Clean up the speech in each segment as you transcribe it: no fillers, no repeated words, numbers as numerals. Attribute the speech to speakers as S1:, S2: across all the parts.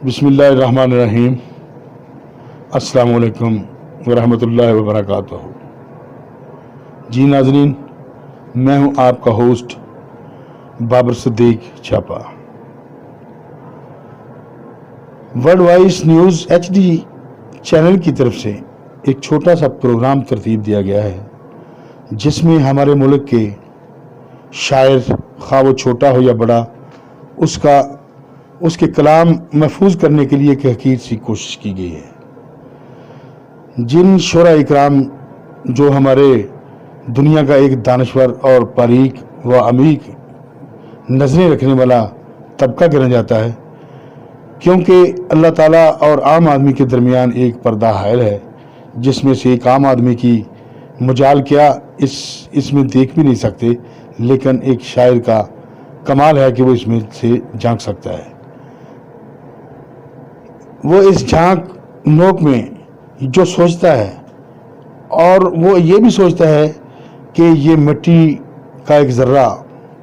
S1: بسم اللہ الرحمن الرحیم۔ السلام علیکم ورحمۃ اللہ وبرکاتہ۔ جی ناظرین، میں ہوں آپ کا host Babar Siddique Chhapa. World voice news HD channel کی طرف سے ایک چھوٹا سا پروگرام ترتیب دیا گیا ہے جس میں ہمارے ملک کے شاعر، خواہ وہ چھوٹا ہو یا بڑا، اس کے کلام محفوظ کرنے کے لیے ایک حقیر سی کوشش کی گئی ہے۔ جن شعراء اکرام جو ہمارے دنیا کا ایک دانشور اور باریک و عمیق نظریں رکھنے والا طبقہ گنا جاتا ہے، کیونکہ اللہ تعالیٰ اور عام آدمی کے درمیان ایک پردہ حائل ہے جس میں سے ایک عام آدمی کی مجال کیا اس میں دیکھ بھی نہیں سکتے، لیکن ایک شاعر کا کمال ہے کہ وہ اس میں سے جھانک سکتا ہے۔ وہ اس جھانک نوک میں جو سوچتا ہے، اور وہ یہ بھی سوچتا ہے کہ یہ مٹی کا ایک ذرہ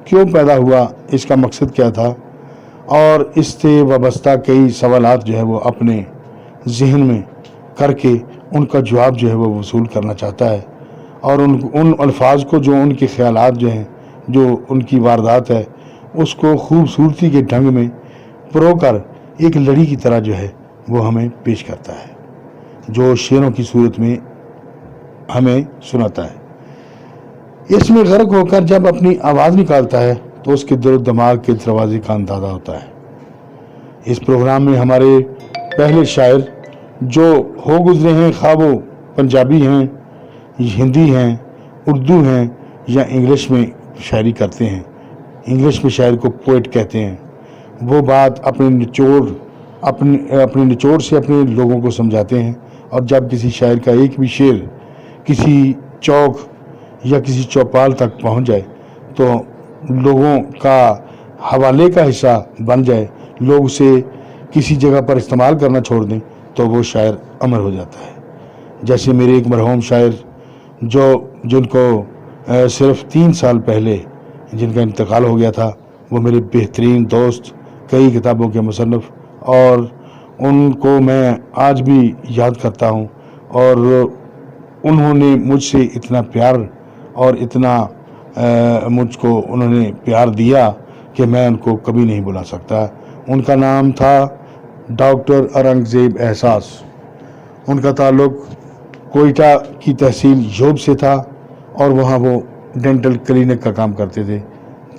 S1: کیوں پیدا ہوا، اس کا مقصد کیا تھا، اور اس سے وابستہ کئی سوالات جو ہے وہ اپنے ذہن میں کر کے ان کا جواب جو ہے وہ وصول کرنا چاہتا ہے، اور ان الفاظ کو جو ان کے خیالات جو ہیں، جو ان کی واردات ہے، اس کو خوبصورتی کے ڈھنگ میں پرو کر ایک لڑی کی طرح جو ہے وہ ہمیں پیش کرتا ہے، جو شعروں کی صورت میں ہمیں سناتا ہے۔ اس میں غرق ہو کر جب اپنی آواز نکالتا ہے تو اس کے دل و دماغ کے دروازے کا اندازہ ہوتا ہے۔ اس پروگرام میں ہمارے پہلے شاعر جو ہو گزرے ہیں، خواہ وہ پنجابی ہیں، ہندی ہیں، اردو ہیں یا انگلش میں شاعری کرتے ہیں، انگلش میں شاعر کو پوئٹ کہتے ہیں، وہ بات اپنے نچوڑ سے اپنے لوگوں کو سمجھاتے ہیں، اور جب کسی شاعر کا ایک بھی شعر کسی چوک یا کسی چوپال تک پہنچ جائے تو لوگوں کا حوالے کا حصہ بن جائے، لوگ اسے کسی جگہ پر استعمال کرنا چھوڑ دیں تو وہ شاعر امر ہو جاتا ہے۔ جیسے میرے ایک مرحوم شاعر جن کو صرف 3 سال پہلے جن کا انتقال ہو گیا تھا، وہ میرے بہترین دوست، کئی کتابوں کے مصنف، اور ان کو میں آج بھی یاد کرتا ہوں، اور انہوں نے مجھ سے اتنا پیار اور اتنا مجھ کو انہوں نے پیار دیا کہ میں ان کو کبھی نہیں بھلا سکتا۔ ان کا نام تھا ڈاکٹر اورنگزیب احساس۔ ان کا تعلق کوئٹہ کی تحصیل یوب سے تھا، اور وہاں وہ ڈینٹل کلینک کا کام کرتے تھے،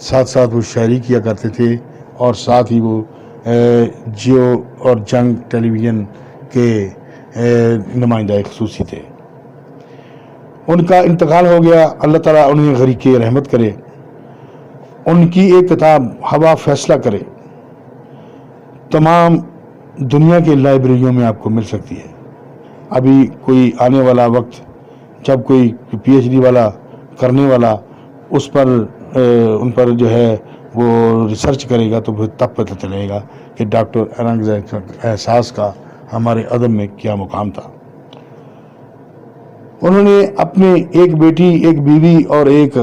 S1: ساتھ ساتھ وہ شاعری کیا کرتے تھے، اور ساتھ ہی وہ جیو اور جنگ ٹیلی ویژن کے نمائندہ خصوصی تھے۔ ان کا انتقال ہو گیا، اللہ تعالیٰ انہیں غریق رحمت کرے۔ ان کی ایک کتاب ہوا فیصلہ کرے تمام دنیا کے لائبریریوں میں آپ کو مل سکتی ہے۔ ابھی کوئی آنے والا وقت جب کوئی PhD والا کرنے والا ان پر جو ہے وہ ریسرچ کرے گا تو تب پتہ چلے گا کہ ڈاکٹر اورنگزیب احساس کا ہمارے ادب میں کیا مقام تھا۔ انہوں نے اپنے ایک بیٹی، ایک بیوی اور ایک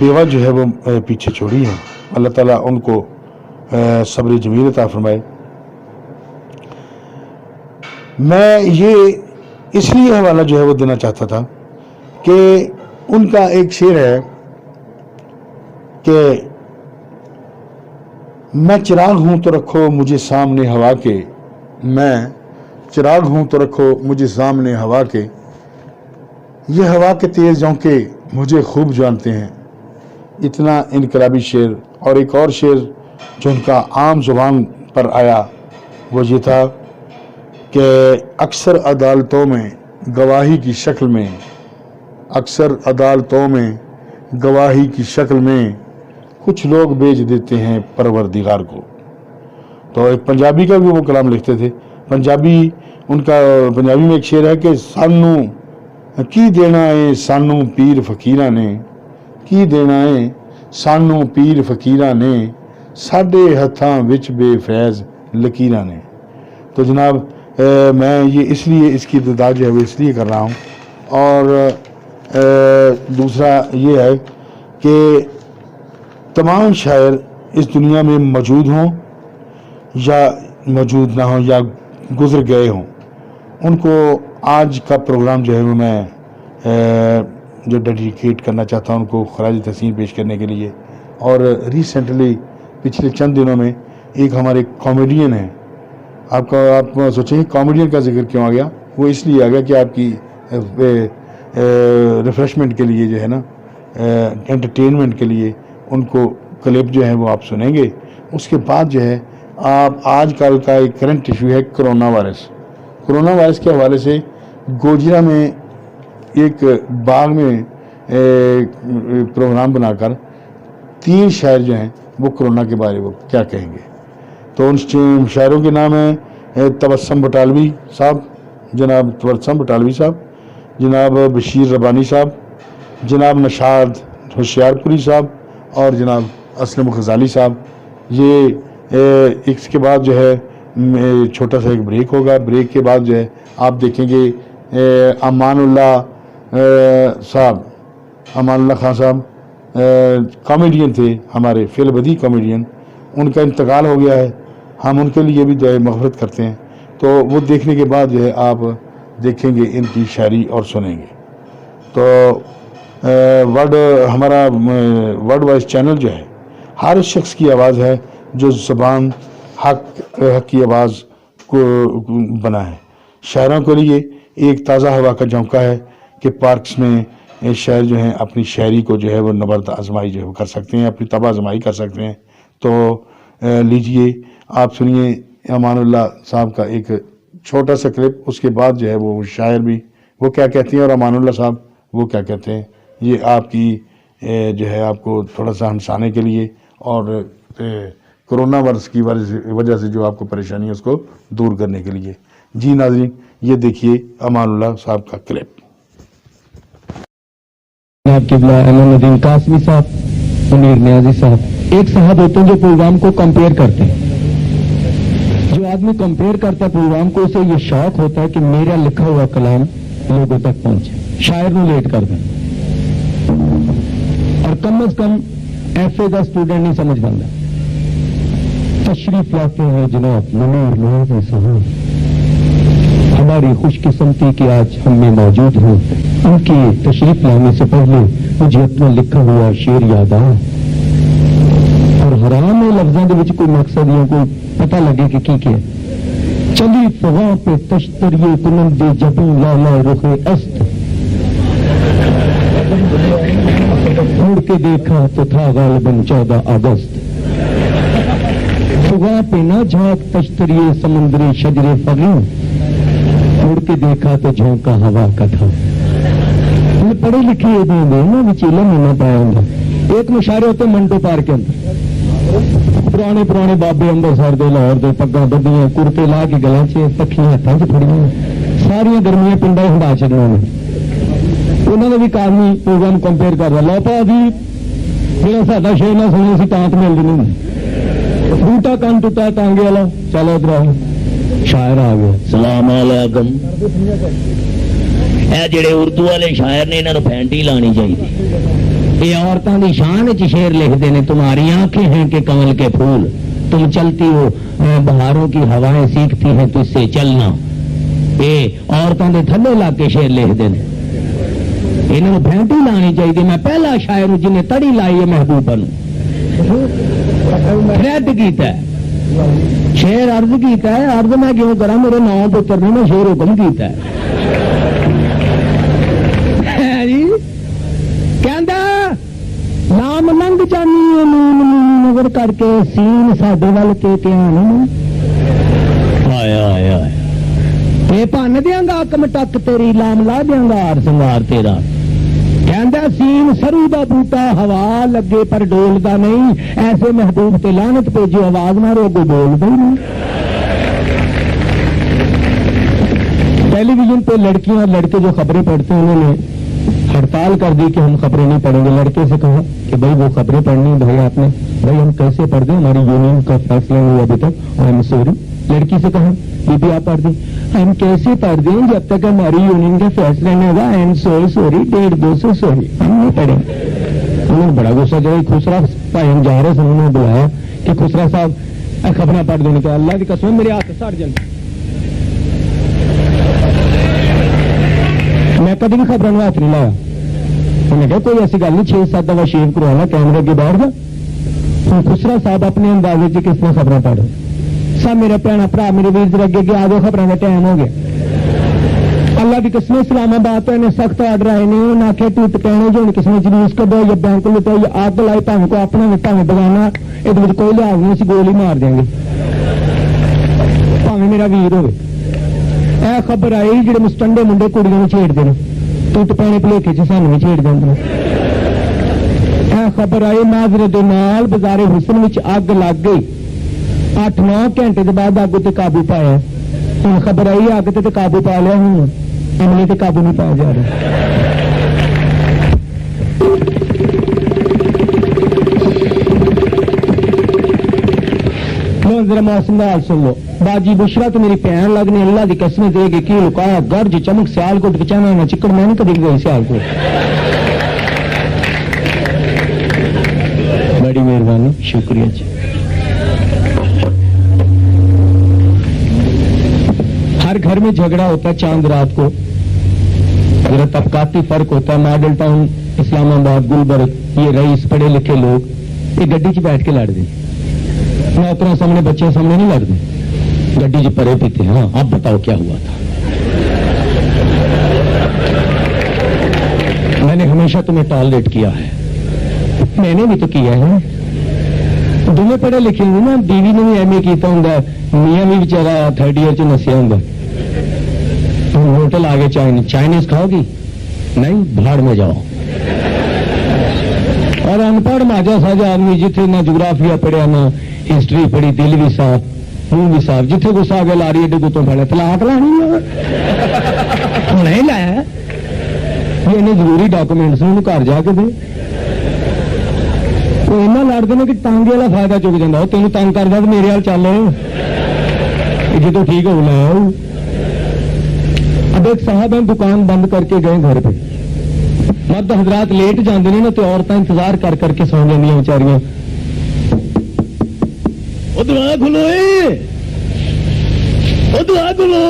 S1: بیوہ جو ہے وہ پیچھے چھوڑی ہیں۔ اللہ تعالیٰ ان کو صبر جمیل عطا فرمائے۔ میں یہ اس لیے حوالہ جو ہے وہ دینا چاہتا تھا کہ ان کا ایک شعر ہے کہ میں چراغ ہوں تو رکھو مجھے سامنے ہوا کے، میں چراغ ہوں تو رکھو مجھے سامنے ہوا کے، یہ ہوا کے تیز جھونکے مجھے خوب جانتے ہیں۔ اتنا انقلابی شعر۔ اور ایک اور شعر جو ان کا عام زبان پر آیا وہ یہ تھا کہ اکثر عدالتوں میں گواہی کی شکل میں، اکثر عدالتوں میں گواہی کی شکل میں کچھ لوگ بیچ دیتے ہیں پروردگار کو۔ تو ایک پنجابی کا بھی وہ کلام لکھتے تھے۔ پنجابی میں ایک شعر ہے کہ سانو کی دینا ہے سانو پیر فقیراں نے، کی دینا ہے سانو پیر فقیراں نے، ساڈے ہتھاں وچ بے فیض لکیراں نے۔ تو جناب میں یہ اس کی ابتدا جو ہے وہ اس لیے کر رہا ہوں، اور دوسرا یہ ہے کہ تمام شاعر اس دنیا میں موجود ہوں یا موجود نہ ہوں یا گزر گئے ہوں، ان کو آج کا پروگرام جو ہے وہ میں جو ڈیڈیکیٹ کرنا چاہتا ہوں ان کو خراج تحسین پیش کرنے کے لیے۔ اور ریسنٹلی پچھلے چند دنوں میں ایک ہمارے کامیڈین ہیں، آپ سوچیں کامیڈین کا ذکر کیوں آ گیا؟ وہ اس لیے آ گیا کہ آپ کی ریفریشمنٹ کے لیے جو ہے نا، انٹرٹینمنٹ کے لیے ان کو کلپ جو ہے وہ آپ سنیں گے۔ اس کے بعد جو ہے آپ آج کل کا ایک کرنٹ ایشو ہے کرونا وائرس۔ کرونا وائرس کے حوالے سے گوجرا میں ایک باغ میں پروگرام بنا کر 3 شاعر جو ہیں وہ کرونا کے بارے میں کیا کہیں گے۔ تو ان شاعروں کے نام ہیں تبسم بٹالوی صاحب، جناب تبسم بٹالوی صاحب، جناب بشیر ربانی صاحب، جناب نشاد ہوشیار پوری صاحب اور جناب اسلم غزالی صاحب۔ یہ اس کے بعد جو ہے چھوٹا سا ایک بریک ہوگا، بریک کے بعد جو ہے آپ دیکھیں گے امان اللہ صاحب، امان اللہ خان صاحب کامیڈین تھے ہمارے فی البدی کامیڈین، ان کا انتقال ہو گیا ہے، ہم ان کے لیے بھی دعائے مغفرت کرتے ہیں۔ تو وہ دیکھنے کے بعد جو ہے آپ دیکھیں گے ان کی شاعری اور سنیں گے۔ تو ہمارا ورڈ وائز چینل جو ہے ہر اس شخص کی آواز ہے جو زبان حق کی آواز کو بنا ہے۔ شاعروں کے لیے ایک تازہ ہوا کا جھونکا ہے کہ پارکس میں شاعر جو ہیں اپنی شاعری کو جو ہے وہ نبرد آزمائی جو ہے وہ کر سکتے ہیں، اپنی طبع آزمائی کر سکتے ہیں۔ تو لیجئے آپ سنیے امان اللہ صاحب کا ایک چھوٹا سا کلپ، اس کے بعد جو ہے وہ شاعر بھی وہ کیا کہتی ہیں اور امان اللہ صاحب وہ کیا کہتے ہیں۔ یہ آپ کی جو ہے آپ کو تھوڑا سا ہنسانے کے لیے اور کرونا وائرس کی وجہ سے جو آپ کو پریشانی ہے اس کو دور کرنے کے لیے۔ جی ناظرین، یہ دیکھیے امان اللہ صاحب کا کلپ۔
S2: جناب قبلہ احمد ندیم قاسمی صاحب، منیر نیازی صاحب، ایک صاحب ہوتے ہیں جو پروگرام کو کمپیئر کرتے ہیں۔ جو آدمی کمپیئر کرتا ہے پروگرام کو، اسے یہ شوق ہوتا ہے کہ میرا لکھا ہوا کلام لوگوں تک پہنچے، شاعر نو لیٹ کر دیں، اور کم از کم ایف اے کا اسٹوڈنٹ نہیں سمجھ بنتا۔ تشریف لاتے ہیں جناب منیر نیازی صاحب، ہماری خوش قسمتی کہ آج ہم میں موجود ہوں۔ ان کی تشریف لانے سے پہلے مجھے اپنا لکھا ہوا شعر یاد آیا، اور حرام ہے لفظوں کے وچ کوئی مقصد یا کوئی پتہ لگے کہ کی ہے۔ چلی فغاں پہ تشتری کنندے جبیں لالا رخ است، مڑ کے دیکھا تو تھا غالباً 14 اگست۔ فغاں پہ نہ جھانک تشتری سمندری شجر فغیں، مڑ کے دیکھا تو جھونکا ہوا کا تھا۔ پڑھے لکھے نا چیلا مہینہ پایا ہوں۔ ایک مشاعرے ہوتے منٹو پارک کے اندر، پرانے بابے امبرسر دے لاہور دے پگاں بدیاں کرتے لا کے گلاں چ پکھیاں ہاتھوں چ پھڑیاں، ساریا گرمیاں پنڈا ہنڈا چڑیا نے۔ انہوں نے بھی کارمی پروگرام کمپیئر کر رہا لو پا جی جا سا شیر نہ سنی سی تانت ملتی نہیں، بوٹا کن ٹوٹا ٹانگے والا چلو ادھر شاعر آ گیا۔
S3: سلام علیکم۔ اے جڑے اردو والے شاعر نے انہوں نے پینٹی لانی چاہیے۔ یہ عورتوں کی شان چ شعر لکھتے ہیں، تمہاری آنکھیں ہیں کہ کمل کے پھول، تم چلتی ہو بہاروں کی ہوائیں سیکھتی ہیں تو اس سے چلنا۔ یہ عورتوں کے تھلے لا کے شعر لکھتے ہیں، انہوں نے پینٹی لانی چاہیے۔ میں پہلا شاعر ہوں جنہیں تڑی لائی ہے محبوبہ تھریڈ کیتا ہے، شیر عرض کیتا ہے، عرض میں کیوں کرا میرے 9 پتر نے میں شیر حکم کیتا ہے۔ نام لنگ جانی نظر کر کے سین ساڈے ول کے دھیان آیا پن دیا گا کم ٹک تیری لام لا دیا گا ہر سنگار تیرا۔ کہندا سین سرو دا بوٹا ہوا لگے پر ڈولدا نہیں، ایسے محبوب تے لعنت پہ جو آواز مارو اگو بولدا ہی نہیں۔ ٹیلی ویژن پہ لڑکیاں اور لڑکے جو خبریں پڑھتے ہیں انہوں نے ہڑتال کر دی کہ ہم خبریں نہیں پڑھیں گے۔ لڑکے سے کہا کہ بھائی وہ خبریں پڑھنی بھائی آپ نے، بھائی ہم کیسے پڑھ دیں، ہماری یونین کا فیصلہ نہیں ہوا ابھی تک، آئی ایم سوری۔ لڑکی سے کہا بی بی آپ پڑھ دیں، ہم کیسے پڑھ دیں جب تک ہماری یونین کا فیصلہ نہیں ہوگا، I am so sorry 150 sorry, ہم نہیں پڑھیں۔ انہوں نے بڑا غصہ جو خسرا بھائی ہم جا رہے تھے، انہوں نے بلایا کہ خسرا صاحب خبر پڑھ دیں کہ اللہ کی قسم میرے ہاتھ سڑ جائیں. میں کبھی بھی خبروں میں ہاتھ نہیں لایا. انہیں کہا کوئی ایسی گل نہیں 6-7 دفعہ شیو کروانا کیمرے کے باہر کا. ہوں خسرا صاحب اپنے اندازے سے کس نے خبریں پڑھ سب میرے بھن برا میرے ویر اگے کہ آ جاؤ خبروں کا ٹائم ہو گیا. اللہ کی قسم اسلام آباد پہ سخت آرڈر آئے نے انہوں نے آخیا ٹوٹ کہنے جو کسی نے جلوس کڈو یا بینک لٹو یا آگ لائی بھن کو اپنا بھاویں بگانا یہ کوئی لحاظ نہیں اسی گول ہی مار دیں گے بھاویں میرا ویر ہوئے. اے خبر آئی جڑے مسٹنڈے منڈے کڑیوں میں چھیڑتے ہیں ٹوٹ پینے بھلیکے چ سانوں بھی چھیڑ دیں. اے خبر آئی معذرت نال بازار حسن میں اگ لگ گئی 8-9 گھنٹے کے بعد اگ تے قابو پایا. ہوں خبر آئی اگ تے قابو پا لیا ہوں عملے تے قابو نہیں پایا جا رہا. ذرا موسم کا حال سن لو. باجی بشرا تو میری بھن لگنے اللہ کی قسم دے گی کی لکایا گرج چمک سیال کوٹ بچانا نہ چکڑ میں نہیں کبھی گئی سیال کوٹ. بڑی مہربانی شکریہ جی. ہر گھر میں جھگڑا ہوتا ہے چاند رات کو. ذرا طبقاتی فرق ہوتا ہے. ماڈل ٹاؤن اسلام آباد گلبرگ یہ رئیس پڑھے لکھے لوگ یہ گڈی چ بیٹھ کے لڑتے نوکروں سامنے بچوں سامنے نہیں لڑتے گڈی چ پرے پیتے. ہاں اب بتاؤ کیا ہوا تھا. میں نے ہمیشہ تمہیں ٹالریٹ کیا ہے. میں نے بھی تو کیا ہے. دونوں پڑھے لکھے ہوں نا. بیوی نے بھی ایم اے کیتا ہوں میاں بھی بچارا 3rd ایئر چ نسیا ہوں. ہوٹل آگے چائنیز کھاؤ گی نہیں بھاڑ میں جاؤ. اور ان پڑھ ماجا ساجا آدمی جتنے نہ جغرافیہ پڑھیا نہ ہسٹری پڑھی دل بھی صاف منہ بھی صاف جتنے گسا آ گیا لاری ایڈے گتوں پڑے طلاق لانی نہیں لایا یہ ضروری ڈاکومینٹس گھر جا کے دے. وہ ایسا لڑتے ہیں کہ تانگے والا فائدہ چک جاتا. وہ تینوں تنگ کرتا تو میرے ہال چل جدو ٹھیک ہو لایا. اب ایک صاحب ہیں دکان بند کر کے گئے گھر پہ. مرد حضرات لیٹ جاندے نے نا تو عورتیں انتظار کر کر کے سو جاندیاں بیچاریاں. وہ دروازہ کھولو وہ دروازہ کھولو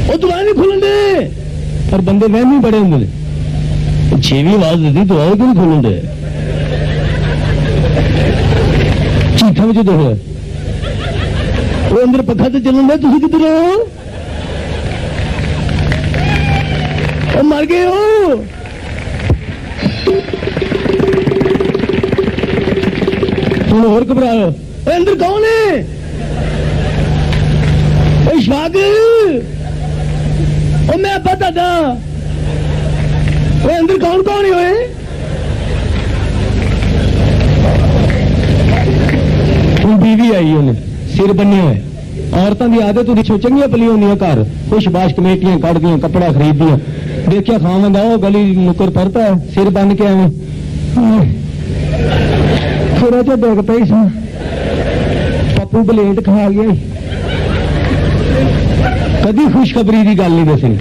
S3: وہ دروازہ نہیں کھولن دے. اور بندے وہمی بڑے ہوں نے 6ویں آواز دیتی دعا کیوں نہیں کھولن دے. چیٹھا میں جو وہ اندر پکھا تو چلن دے. تھی کدھر ہو وہ مر گئے ہو. تم اور گھبرا اندر کون ہے اشفاق وہ میں پتا تھا وہ اندر کون کون ہوئے. بیوی آئی انہیں سر بنے ہوئے. عورتوں کی عادت ہوتی چنگیاں پلیاں ہوں گھر خوش باش کمیٹیاں کٹ دیا کپڑا خرید دیا. دیکھا خاوند آؤ گلی نکر پڑتا ہے سر بن کے سر چ ڈگ پی سا پپو بلیٹ کھا گیا. کدی خوشخبری کی گل نہیں دسی.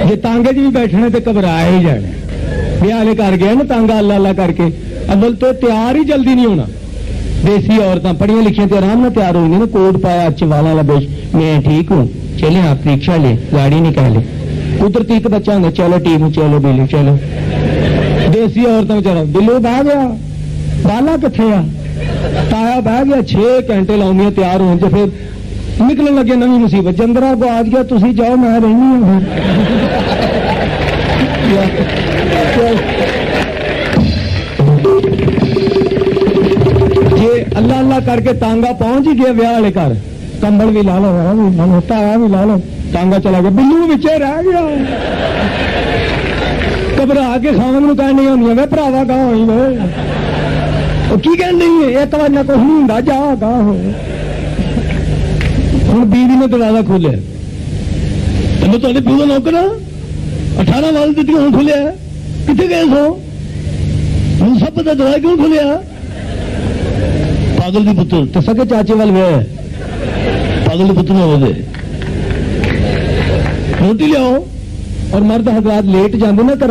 S3: جی تانگے چ بھی بیٹھنا تو گھبرا ہی جانا. بیاہ کر گیا نا تانگا اللہ اللہ کر کے اول تو تیار ہی جلدی نہیں ہونا. دیسی عورتیں پڑھیا لکھیا تو آرام نہ تیار ہوئی نا. کوٹ پایا اچ والا والا میں ٹھیک ہوں چلے آپ رکشا لے گاڑی نکالے. قدرتی ایک بچہ ہوتا چلو ٹیم چلو بلی چلو. دیسی عورتیں چلو بلو بہ گیا بالا کتنے آ تایا بہ گیا 6 گھنٹے لاؤنیا تیار ہو تو پھر نکلنے لگے نوی مصیبت. جندرا کو آج گیا تھی جاؤ میں رہنی ہوں. یہ اللہ اللہ کر کے تانگا پہنچ ہی گیا ویاہ والے گھر. کمبل بھی لا لو تایا بھی لا لو تانگا چلا گیا بلو بچے رہ گیا. گھبرا کے خاوند کہنی ہونی وے پراوا گاہ ہوئی وہ کی کہن نہیں ہے ایک بار نہ کچھ نہیں ہوں جا گاہ ہو. ہوں بیوی نے دروازہ کھولیا. میں تے پیو کا نوکر 18 وال دیتی ہوں کھولیا کتنے گئے سو ہوں سب پتا دروازہ کیوں کھولیا. پاگل کی پتر تو سکے چاچے وال گئے پاگل کے پتر ہو دے روٹی لیاؤ. اور مرد حضرات لیٹ جاندے نا گھر